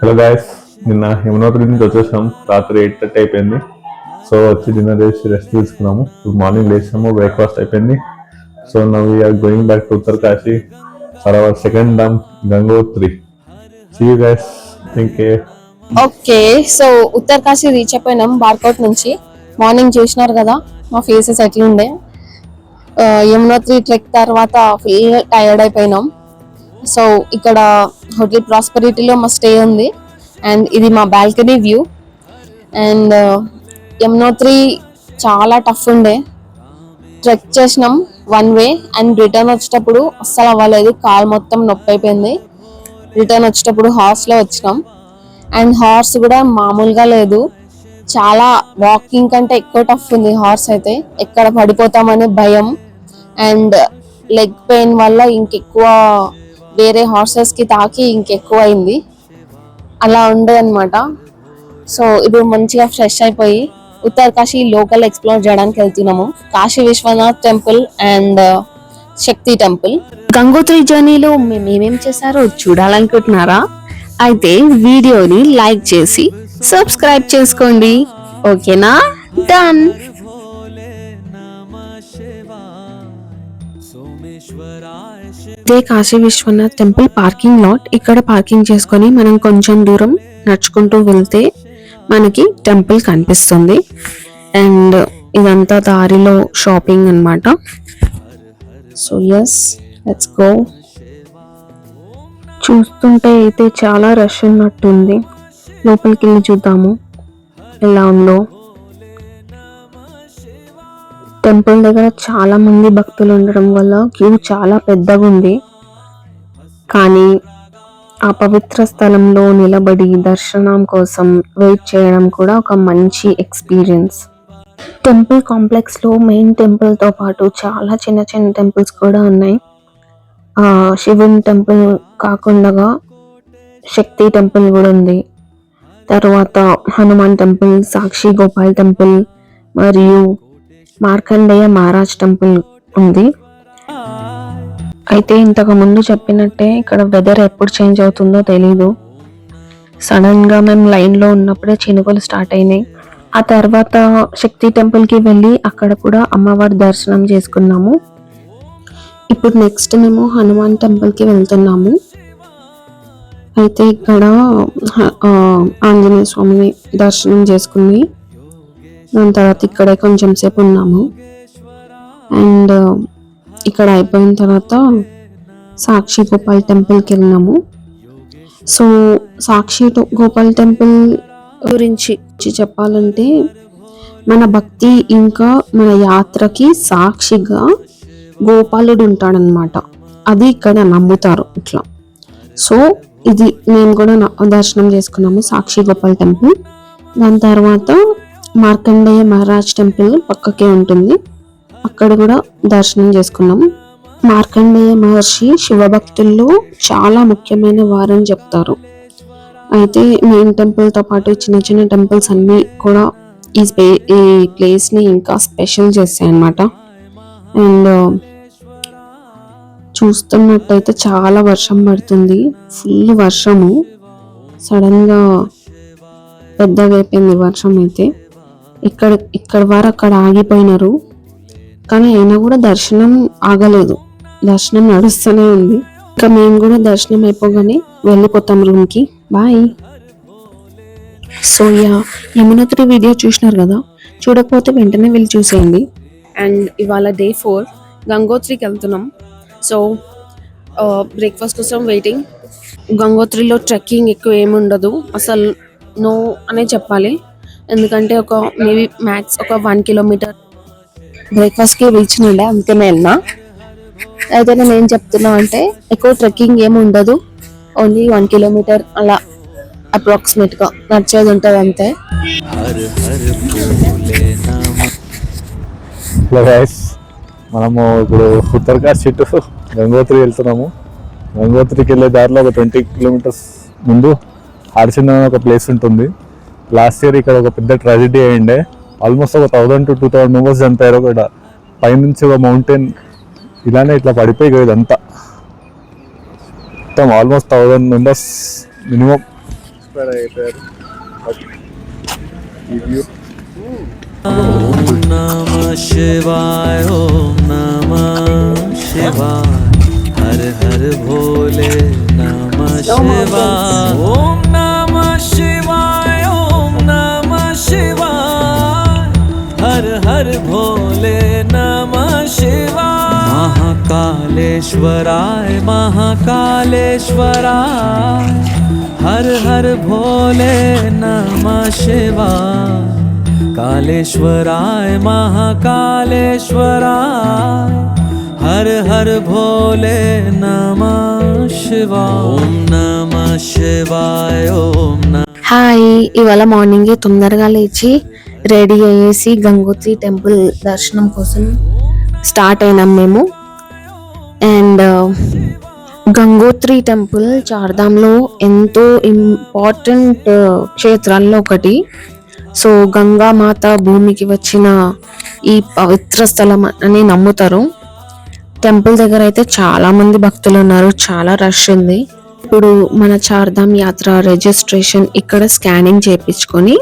Hello guys, నిన్న యమునోత్రి నుంచి వచ్చేసాం. రాత్రి 8:30 అయిపోయింది. సో వచ్చి డిన్నర్ చేసి రెస్ట్ తీసుకున్నాము. మార్నింగ్ లేచాము, బ్రేక్ఫాస్ట్ అయిపోయింది. So now we're going back to Uttarkashi for our second dham Gangotri. See you guys. Okay, so Uttarkashi reach అయిపోయినాం బార్కోట్ నుంచి. మార్నింగ్ చూసినారు కదా మా ఫేసెస్ ఎట్లుండే. యమునోత్రి ట్రెక్ తర్వాత ఫుల్ టైర్డ్ అయిపోయినాం. సో ఇక్కడ హోటల్ ప్రాస్పెరిటీలో మా స్టే ఉంది అండ్ ఇది మా బాల్కనీ వ్యూ. అండ్ యమునోత్రి చాలా టఫ్ ఉండే. ట్రెక్ చేసినాం వన్ వే అండ్ రిటర్న్ వచ్చేటప్పుడు అస్సలు అవ్వలేదు, కాలు మొత్తం నొప్పి అయిపోయింది. రిటర్న్ వచ్చేటప్పుడు హార్స్లో వచ్చినాం అండ్ హార్స్ కూడా మామూలుగా లేదు, చాలా వాకింగ్ కంటే ఎక్కువ టఫ్ ఉంది హార్స్ అయితే. ఎక్కడ పడిపోతామనే భయం అండ్ లెగ్ పెయిన్ వల్ల ఇంకెక్కువ వేరే హార్సెస్ కి తాకి ఇంకెక్కువ అయింది, అలా ఉండదు అనమాట. సో ఇప్పుడు మంచిగా ఫ్రెష్ అయిపోయి ఉత్తరకాశీ లోకల్ ఎక్స్ప్లోర్ చేయడానికి వెళ్తున్నాము. Kashi Vishwanath temple and Shakti temple. Gangotri జర్నీలో మేము ఏమేం చేశారో చూడాలనుకుంటున్నారా? అయితే వీడియోని లైక్ చేసి సబ్స్క్రైబ్ చేసుకోండి. ఓకేనా? డన్. ఇదే Kashi Vishwanath temple parking lot. ఇక్కడ పార్కింగ్ చేసుకొని మనం కొంచెం దూరం నడుచుకుంటూ వెళ్తే మనకి టెంపుల్ కనిపిస్తుంది. అండ్ ఇదంతా దారిలో షాపింగ్ అన్నమాట. So yes, let's go. చూస్తుంటే అయితే చాలా రష్ ఉన్నట్టుంది. లోపలికి వెళ్ళి చూద్దాము ఎలా ఉందో. టెంపుల్ దగ్గర చాలా మంది భక్తులు ఉండడం వల్ల క్యూ చాలా పెద్దగా ఉంది. కానీ ఆ పవిత్ర స్థలంలో నిలబడి దర్శనం కోసం వెయిట్ చేయడం కూడా ఒక మంచి ఎక్స్పీరియన్స్. టెంపుల్ కాంప్లెక్స్ లో మెయిన్ టెంపుల్ తో పాటు చాలా చిన్న చిన్న టెంపుల్స్ కూడా ఉన్నాయి. శివుని టెంపుల్ కాకుండా శక్తి టెంపుల్ కూడా ఉంది. తర్వాత హనుమాన్ టెంపుల్, సాక్షి గోపాల్ టెంపుల్ మరియు మార్కండేయ మహారాజ్ టెంపుల్ ఉంది. అయితే ఇంతకు ముందు చెప్పినట్టే ఇక్కడ వెదర్ ఎప్పుడు చేంజ్ అవుతుందో తెలీదు. సడన్ గా మేము లైన్ లో ఉన్నప్పుడే చినుకులు స్టార్ట్ అయినాయి. ఆ తర్వాత శక్తి టెంపుల్ కి వెళ్ళి అక్కడ కూడా అమ్మవారి దర్శనం చేసుకున్నాము. ఇప్పుడు నెక్స్ట్ మేము హనుమాన్ టెంపుల్ కి వెళ్తున్నాము. అయితే ఇక్కడ ఆంజనేయ స్వామిని దర్శనం చేసుకుని దాని తర్వాత ఇక్కడే కొంచెం సేపు ఉన్నాము. అండ్ ఇక్కడ అయిపోయిన తర్వాత సాక్షి గోపాల్ టెంపుల్కి వెళ్ళినాము. సో సాక్షి గోపాల్ టెంపుల్ గురించి చెప్పాలంటే మన భక్తి ఇంకా మన యాత్రకి సాక్షిగా గోపాలుడు ఉంటాడనమాట. అది ఇక్కడ నమ్ముతారు ఇట్లా. సో ఇది మేము కూడా దర్శనం చేసుకున్నాము సాక్షి గోపాల్ టెంపుల్. దాని తర్వాత మార్కండేయ మహారాజ్ టెంపుల్ పక్కకే ఉంటుంది, అక్కడ కూడా దర్శనం చేసుకున్నాం. మార్కండేయ మహర్షి శివభక్తుల్లో చాలా ముఖ్యమైన వారని చెప్తారు. అయితే మెయిన్ టెంపుల్ తో పాటు చిన్న చిన్న టెంపుల్స్ అన్ని కూడా ఈ ప్లేస్ ని ఇంకా స్పెషల్ చేస్తాయి అన్నమాట. అండ్ చూస్తున్నట్టయితే చాలా వర్షం పడుతుంది, ఫుల్ వర్షము. సడన్ గా పెద్దగా అయిపోయింది వర్షం. అయితే ఇక్కడ వారు అక్కడ ఆగిపోయినారు, కానీ అయినా కూడా దర్శనం ఆగలేదు, దర్శనం నడుస్తూనే ఉంది. ఇంకా మేము కూడా దర్శనం అయిపోగానే వెళ్ళిపోతాం రూమ్కి. బాయ్. సో యమునోత్రి వీడియో చూసినారు కదా, చూడకపోతే వెంటనే వెళ్ళి చూసేయండి. అండ్ ఇవాళ డే 4 గంగోత్రికి వెళ్తున్నాం. సో బ్రేక్ఫాస్ట్ కోసం వెయిటింగ్. గంగోత్రిలో ట్రెక్కింగ్ ఎక్కువ ఏమి ఉండదు, అసలు నో అనే చెప్పాలి. ఎందుకంటే ఒక మేబీ మ్యాక్స్ ఒక 1 కిలోమీటర్ బ్రేక్ఫాస్ట్కి రీచ్ నుండే, అందుకనే వెళ్ళినా. అయితే నేను ఏం చెప్తున్నా అంటే ఎక్కువ ట్రెక్కింగ్ ఏమి ఉండదు, ఓన్లీ 1 కిలోమీటర్ అలా అప్రాక్సిమేట్గా నడిచేది ఉంటుంది అంతే. మనము ఇప్పుడు ఉత్తరకాశీ టు గంగోత్రి వెళ్తున్నాము. గంగోత్రికి వెళ్ళే దారిలో ఒక 20 కిలోమీటర్స్ ముందు హార్సిన్ అనే ఒక ప్లేస్ ఉంటుంది. లాస్ట్ ఇయర్ ఇక్కడ ఒక పెద్ద ట్రాజెడీ అయ్యిండే. ఆల్మోస్ట్ ఒక 1000 to 2000 మెంబర్స్ చనిపోయారు. ఇక్కడ పైనుంచి ఒక మౌంటైన్ ఇలానే ఇట్లా పడిపోయి ఇదంతా మొత్తం ఆల్మోస్ట్ 1000 మెంబర్స్ మినిమం ఎక్స్పైర్ అయిపోయారు. ఈ వ్యూ ఓం నమః శివాయ ఓం నమః శివాయ హర హర భోలే నమః శివాయ ఓం నమః శివాయ ఓం నమః శివాయ హర హర భోలే నమః శివాయ మహాకాళేశ్వరాయ మహాకాళేశ్వరాయ हर हर भोले नमः शिवाय कालेश्वराय महाकालेश्वराय हर हर भोले नमः शिवाय ओम नमः शिवाय ओम नमः హాయ్, ఇవాళ మార్నింగే తొందరగా లేచి రెడీ అయ్యేసి గంగోత్రి టెంపుల్ దర్శనం కోసం స్టార్ట్ అయినాం మేము. అండ్ గంగోత్రి టెంపుల్ చార్ధామ్లో ఎంతో ఇంపార్టెంట్ క్షేత్రాల్లో ఒకటి. సో గంగామాత భూమికి వచ్చిన ఈ పవిత్ర స్థలం అని నమ్ముతారు. టెంపుల్ దగ్గర అయితే చాలా మంది భక్తులు ఉన్నారు, చాలా రష్ ఉంది. ఇప్పుడు మన చార్ధామ్ యాత్ర రిజిస్ట్రేషన్ ఇక్కడ స్కానింగ్ చేయించుకొని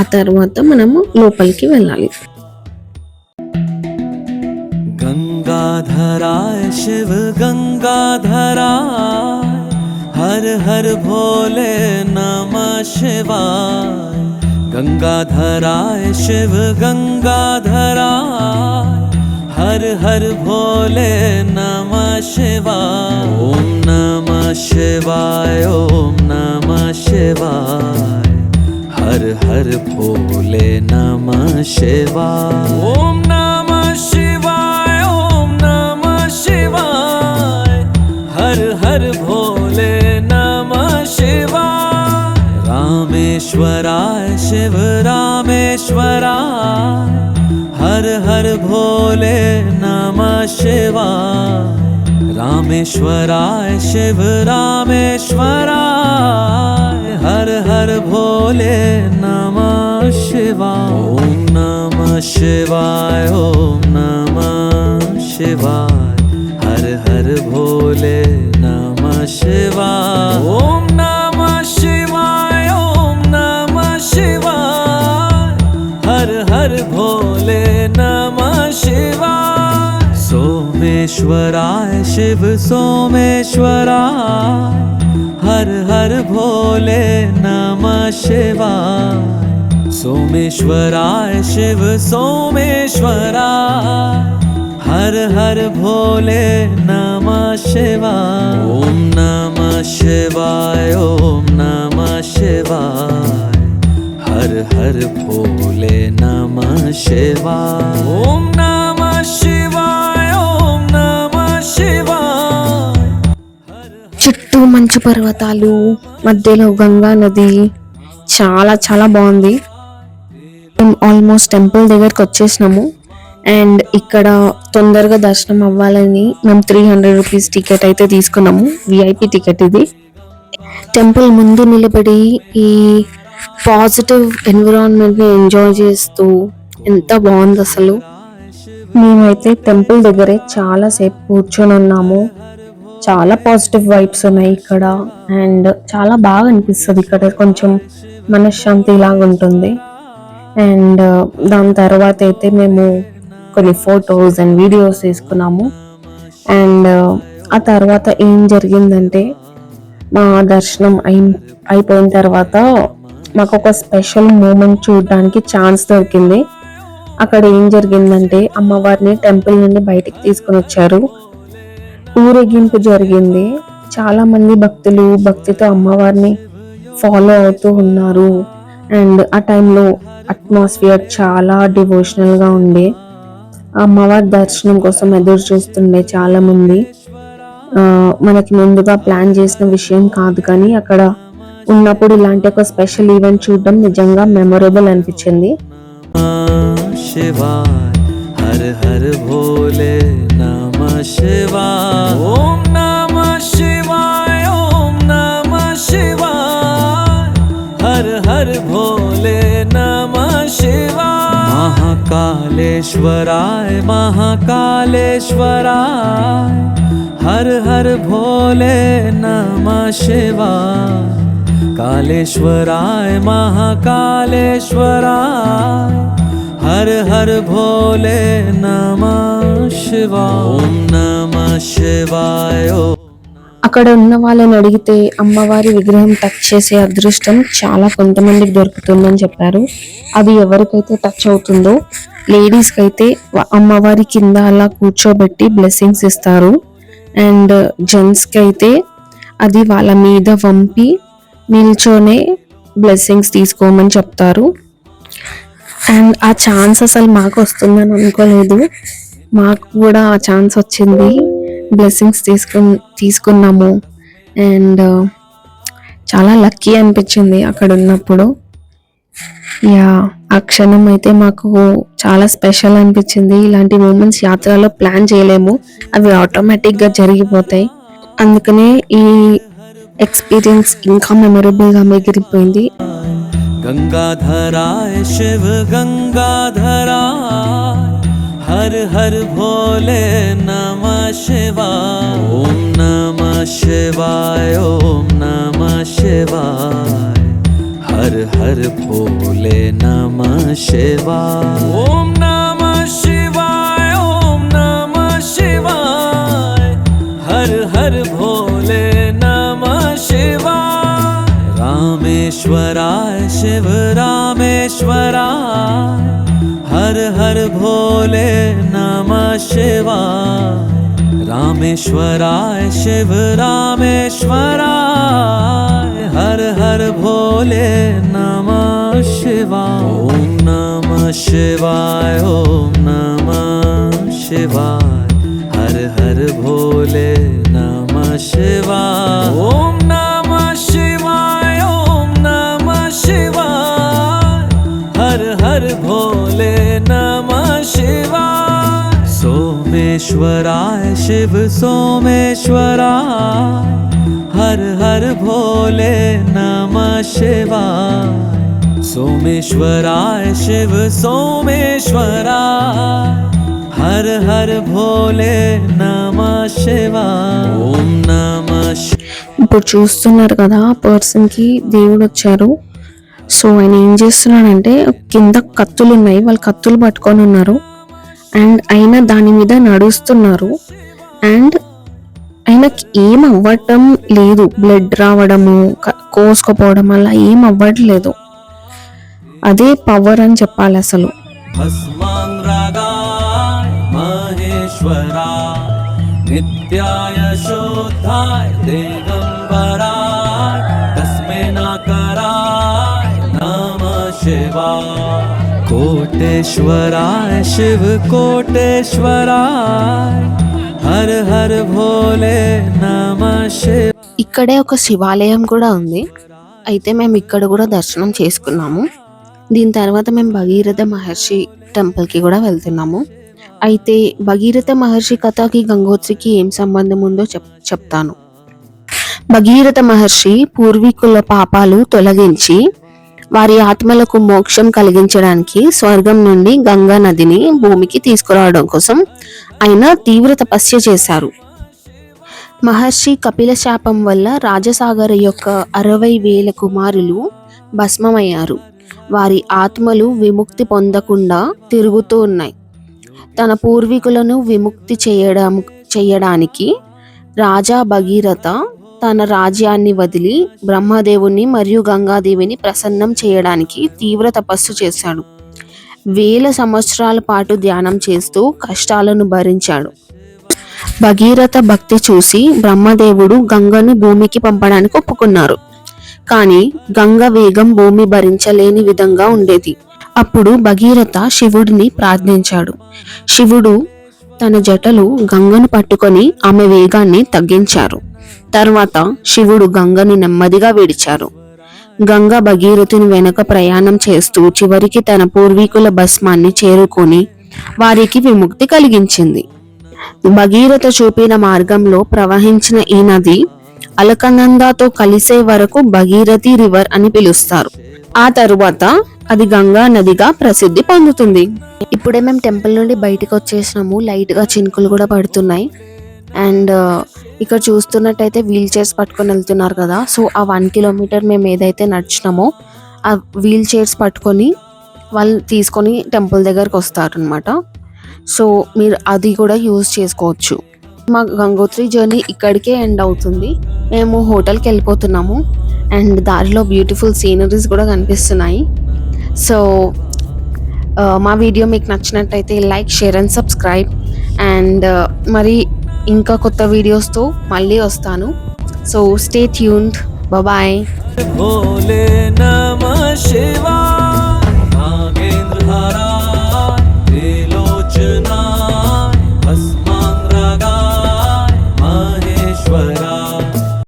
ఆ తర్వాత మనము లోపలికి వెళ్ళాలి. गंगाधराय शिव गंगाधराय हर हर भोले नमः शिवाय गंगाधराय शिव गंगाधराय हर हर भोले नमः शिवाय ओम नमः शिवाय ओम नमः शिवाय हर हर भोले नमः शिवाय ओम नमः शिवाय ओम नमः शिवाय हर हर भोले नमः शिवाय रामेश्वराय शिव रामेश्वराय हर हर भोले नमः शिवाय रामेश्वराय शिव रामेश्वराय हर हर भोले नमः शिवाय ओम नमः शिवाय ओम नमः शिवाय हर हर भोले नमः शिवाय ओम नमः शिवाय ओम नमः शिवाय हर हर भोले नमः शिवाय सोमेश्वराय शिव सोमेश्वराय हर हर भोले नमः शिवाय सोमेश्वराय शिव सोमेश्वराय हर हर भोले नमः शिवाय ओम नमः शिवाय ओम नमः शिवाय हर हर भोले नमः शिवाय ओम नमः शिवाय ओम नमः शिवाय చుట్టూ మంచు పర్వతాలు, మధ్యలో గంగా నది, చాలా చాలా బాగుంది. మేము ఆల్మోస్ట్ టెంపుల్ దగ్గరకు వచ్చేసినాము. అండ్ ఇక్కడ తొందరగా దర్శనం అవ్వాలని మేము 300 రూపీస్ టికెట్ అయితే తీసుకున్నాము. విఐపి టికెట్ ఇది. టెంపుల్ ముందు నిలబడి ఈ పాజిటివ్ ఎన్విరాన్మెంట్ని ఎంజాయ్ చేస్తూ ఎంత బాగుంది అసలు. మేమైతే టెంపుల్ దగ్గరే చాలా సేపు కూర్చొని ఉన్నాము. చాలా పాజిటివ్ వైబ్స్ ఉన్నాయి ఇక్కడ. అండ్ చాలా బాగా అనిపిస్తుంది ఇక్కడ, కొంచెం మనశ్శాంతి లాగా ఉంటుంది. అండ్ దాని తర్వాత అయితే మేము కొన్ని ఫొటోస్ అండ్ వీడియోస్ తీసుకున్నాము. అండ్ ఆ తర్వాత ఏం జరిగిందంటే, మా దర్శనం అయిపోయిన తర్వాత మాకు ఒక స్పెషల్ మూమెంట్ చూడడానికి ఛాన్స్ దొరికింది. అక్కడ ఏం జరిగిందంటే, అమ్మవారిని టెంపుల్ నుండి బయటికి తీసుకొని వచ్చారు. ఊరేగింపు జరిగింది. చాలా మంది భక్తులు భక్తితో అమ్మవారిని ఫాలో అవుతూ ఉన్నారు. అండ్ ఆ టైంలో అట్మాస్ఫియర్ చాలా డివోషనల్ గా ఉండే. అమ్మవారి దర్శనం కోసం ఎదురు చూస్తుండే చాలా మంది. మనకి ముందుగా ప్లాన్ చేసిన విషయం కాదు, కానీ అక్కడ ఉన్నప్పుడు ఇలాంటి ఒక స్పెషల్ ఈవెంట్ చూడడం నిజంగా మెమొరబుల్ అనిపించింది. शिवाय हर हर भोले नमः शिवाय ओम नमः शिवाय ओम नमः शिवाय हर हर भोले नमः शिवाय महाकालेश्वराय महाकालेश्वराय हर हर भोले नमः शिवाय कालेश्वराय महाकालेश्वराय हर हर भोले नमः शिवाय ओम नमः शिवाय ओम అక్కడ ఉన్న వాళ్ళని అడిగితే అమ్మవారి విగ్రహం టచ్ చేసే అదృష్టం చాలా కొంతమందికి దొరుకుతుందని చెప్పారు. అది ఎవరికైతే టచ్ అవుతుందో లేడీస్ కి అయితే అమ్మవారి కింద అలా కూర్చోబెట్టి బ్లెస్సింగ్స్ ఇస్తారు. అండ్ జెంట్స్ కి అయితే అది వాళ్ళ మీద వంపి నిల్చోనే బ్లెస్సింగ్స్ తీసుకోమని చెప్తారు. అండ్ ఆ ఛాన్స్ అసలు మాకు వస్తుందని అనుకోలేదు. మాకు కూడా ఆ ఛాన్స్ వచ్చింది, బ్లెస్సింగ్స్ తీసుకున్నాము. అండ్ చాలా లక్కీ అనిపించింది అక్కడ ఉన్నప్పుడు. ఆ క్షణం అయితే మాకు చాలా స్పెషల్ అనిపించింది. ఇలాంటి మూమెంట్స్ యాత్రలో ప్లాన్ చేయలేము, అవి ఆటోమేటిక్గా జరిగిపోతాయి. అందుకనే ఈ ఎక్స్పీరియన్స్ ఇంకా మెమొరబుల్ గా మిగిలిపోయింది. गंगाधराय शिव गंगाधराय हर हर भोले नमः शिवाय ओम नमः शिवाय ओम नमः शिवाय हर हर भोले नमः शिवाय ओम नमः शिवाय ओम नमः शिवाय हर हर भोले नमः शिवाय रामेश्वराय शिव रामेश्वराय हर हर भोले नमः शिवाय रामेश्वराय शिव रामेश्वराय हर हर भोले नमः शिवाय ओम नमः शिवाय ओम नमः शिवाय हर हर भोले नमः शिवाय ओम नमः शिवाय ओम नमः शिवाय हर हर भोले नमः शिवाय सोमेश्वराय शिव सोमेश्वराय हर हर भोले नमः शिवाय सोमेश्वराय शिव सोमेश्वराय हर हर भोले नमः शिवाय ओम नमः ఇప్పుడు చూస్తున్నారు కదా, ఆ పర్సన్ కి దేవుడు వచ్చారు. సో ఆయన ఏం చేస్తున్నాడంటే కింద కత్తులు ఉన్నాయి, వాళ్ళు కత్తులు పట్టుకొని ఉన్నారు. అండ్ ఆయన దాని మీద నడుస్తున్నారు. అండ్ ఆయనకి ఏం అవ్వటం లేదు, బ్లడ్ రావడము కోసుకుపోవడం అలా ఏం అవ్వట్లేదు. అదే పవర్ అని చెప్పాలి అసలు. भस्मांगरागाय महेश्वराय नित्याय शुद्धाय दिगंबराय तस्मै नकाराय नमः शिवाय कोटेश्वराय शिव कोटेश्वराय हर हर भोले नमः शिवाय ఇక్కడే ఒక శివాలయం కూడా ఉంది. అయితే మేము ఇక్కడ కూడా దర్శనం చేసుకున్నాము. దీని తర్వాత మేము భగీరథ మహర్షి టెంపుల్కి కూడా వెళ్తున్నాము. అయితే భగీరథ మహర్షి కథకి గంగోత్రికి ఏం సంబంధం ఉందో చెప్తాను. భగీరథ మహర్షి పూర్వీకుల పాపాలు తొలగించి వారి ఆత్మలకు మోక్షం కలిగించడానికి స్వర్గం నుండి గంగా నదిని భూమికి తీసుకురావడం కోసం ఆయన తీవ్ర తపస్య చేశారు. మహర్షి కపిల శాపం వల్ల రాజసాగర యొక్క 60,000 కుమారులు భస్మమయ్యారు. వారి ఆత్మలు విముక్తి పొందకుండా తిరుగుతూ ఉన్నాయి. తన పూర్వీకులను విముక్తి చేయడానికి రాజా భగీరథ తన రాజ్యాన్ని వదిలి బ్రహ్మదేవుని మరియు గంగాదేవిని ప్రసన్నం చేయడానికి తీవ్ర తపస్సు చేశాడు. 1000 సంవత్సరాల పాటు ధ్యానం చేస్తూ కష్టాలను భరించాడు. భగీరథ భక్తి చూసి బ్రహ్మదేవుడు గంగను భూమికి పంపడానికి ఒప్పుకున్నారు. కానీ గంగ వేగం భూమి భరించలేని విధంగా ఉండేది. అప్పుడు భగీరథ శివుడిని ప్రార్థించాడు. శివుడు తన జటలు గంగను పట్టుకొని ఆమె వేగాన్ని తగ్గించారు. తర్వాత శివుడు గంగను నెమ్మదిగా విడిచారు. గంగ భగీరథుని వెనక ప్రయాణం చేస్తూ చివరికి తన పూర్వీకుల భస్మాన్ని చేరుకొని వారికి విముక్తి కలిగించింది. భగీరథ చూపిన మార్గంలో ప్రవహించిన ఈ నది అలకనందాతో కలిసే వరకు భగీరథి రివర్ అని పిలుస్తారు. ఆ తరువాత అది గంగా నదిగా ప్రసిద్ధి పొందుతుంది. ఇప్పుడే మేము టెంపుల్ నుండి బయటకు వచ్చేసినాము. లైట్ గా చినుకులు కూడా పడుతున్నాయి. అండ్ ఇక్కడ చూస్తున్నట్టయితే వీల్ చైర్స్ పట్టుకొని వెళ్తున్నారు కదా. సో ఆ 1 కిలోమీటర్ మేము ఏదైతే నడిచినామో ఆ వీల్ చైర్స్ పట్టుకొని వాళ్ళు తీసుకొని టెంపుల్ దగ్గరకు వస్తారనమాట. సో మీరు అది కూడా యూజ్ చేసుకోవచ్చు. మా గంగోత్రి జర్నీ ఇక్కడికే ఎండ్ అవుతుంది. మేము హోటల్కి వెళ్ళిపోతున్నాము అండ్ దారిలో బ్యూటిఫుల్ సీనరీస్ కూడా కనిపిస్తున్నాయి. సో మా వీడియో మీకు నచ్చినట్టయితే like, share and subscribe. And మరి ఇంకా కొత్త వీడియోస్తో మళ్ళీ వస్తాను. So stay tuned. బాయ్. भोले